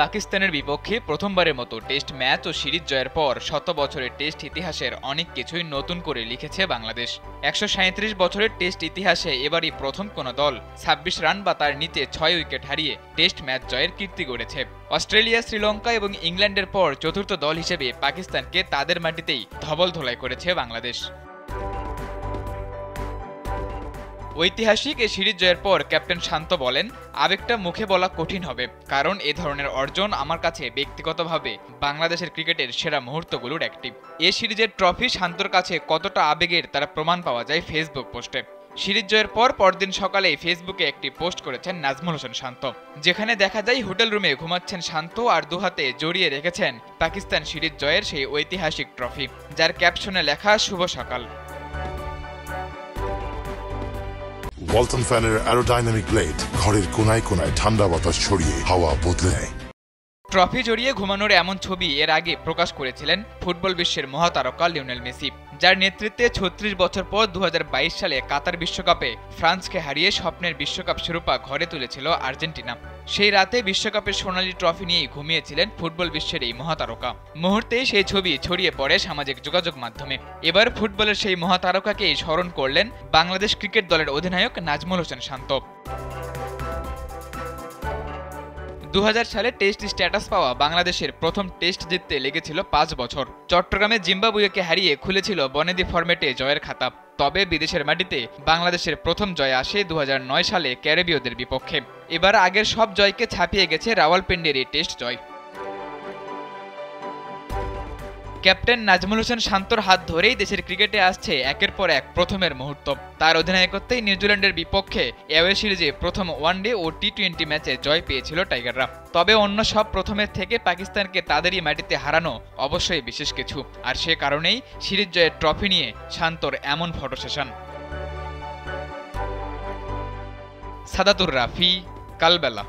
পাকিস্তানের বিপক্ষে প্রথমবারের মতো টেস্ট ম্যাচ ও সিরিজ জয়ের পর শত বছরের টেস্ট ইতিহাসের অনেক কিছুই নতুন করে লিখেছে বাংলাদেশ। ১৩৭ বছরের টেস্ট ইতিহাসে এবারই প্রথম কোনো দল ২৬ রান বা তার নিচে ৬ উইকেট হারিয়ে টেস্ট ম্যাচ জয়ের কীর্তি গড়েছে। অস্ট্রেলিয়া, শ্রীলঙ্কা এবং ইংল্যান্ডের পর চতুর্থ দল হিসেবে পাকিস্তানকে তাদের মাটিতেই ধবলধোলাই করেছে বাংলাদেশ। ঐতিহাসিক এ সিরিজ জয়ের পর ক্যাপ্টেন শান্ত বলেন, আবেগটা মুখে বলা কঠিন হবে, কারণ এ ধরনের অর্জন আমার কাছে ব্যক্তিগতভাবে বাংলাদেশের ক্রিকেটের সেরা মুহূর্তগুলোর একটি। এ সিরিজের ট্রফি শান্তর কাছে কতটা আবেগের তার প্রমাণ পাওয়া যায় ফেসবুক পোস্টে। সিরিজ জয়ের পর পরদিন সকালে ফেসবুকে একটি পোস্ট করেছেন নাজমুল হোসেন শান্ত, যেখানে দেখা যায় হোটেল রুমে ঘুমাচ্ছেন শান্ত আর দুহাতে জড়িয়ে রেখেছেন পাকিস্তান সিরিজ জয়ের সেই ঐতিহাসিক ট্রফি, যার ক্যাপশনে লেখা শুভ সকাল। ওয়ালটন ফ্যানের অ্যারোডাইনামিক ব্লেড ঘরের কোনায় কোনায় ঠান্ডা বাতাস ছড়িয়ে হাওয়া বদলে নেয়। ট্রফি জড়িয়ে ঘুমানোর এমন ছবি এর আগে প্রকাশ করেছিলেন ফুটবল বিশ্বের মহাতারকা লিওনেল মেসি, যার নেতৃত্বে ৩৬ বছর পর ২০২২ সালে কাতার বিশ্বকাপে ফ্রান্সকে হারিয়ে স্বপ্নের বিশ্বকাপ শিরোপা ঘরে তুলেছিল আর্জেন্টিনা। সেই রাতে বিশ্বকাপের সোনালী ট্রফি নিয়েই ঘুমিয়েছিলেন ফুটবল বিশ্বের এই মহাতারকা। মুহূর্তেই সেই ছবি ছড়িয়ে পড়ে সামাজিক যোগাযোগ মাধ্যমে। এবার ফুটবলের সেই মহাতারকাকেই স্মরণ করলেন বাংলাদেশ ক্রিকেট দলের অধিনায়ক নাজমুল হোসেন শান্ত। ২০০০ সালে টেস্ট স্ট্যাটাস পাওয়া বাংলাদেশের প্রথম টেস্ট জিততে লেগেছিল ৫ বছর। চট্টগ্রামে জিম্বাবুয়েকে হারিয়ে খুলেছিল বনেদি ফরম্যাটে জয়ের খাতা। তবে বিদেশের মাটিতে বাংলাদেশের প্রথম জয় আসে ২০০৯ সালে ক্যারিবীয়দের বিপক্ষে। এবার আগের সব জয়কে ছাপিয়ে গেছে রাওয়ালপিন্ডির এই টেস্ট জয়। ক্যাপ্টেন নাজমুল হোসেন শান্তর হাত ধরেই দেশের ক্রিকেটে আসছে একের পর এক প্রথমের মুহূর্ত। তার অধিনায়কত্বেই নিউজিল্যান্ডের বিপক্ষে অ্যাওয়ে সিরিজে প্রথম ওয়ানডে ও টি-20 ম্যাচে জয় পেয়েছিল টাইগাররা। তবে অন্য সব প্রথমের থেকে পাকিস্তানকে তাদেরই মাটিতে হারানো অবশ্যই বিশেষ কিছু, আর সে কারণেই সিরিজ জয়ের ট্রফি নিয়ে শান্তর এমন ফটো সেশন। সাদাতুর রাফি, কালবেলা।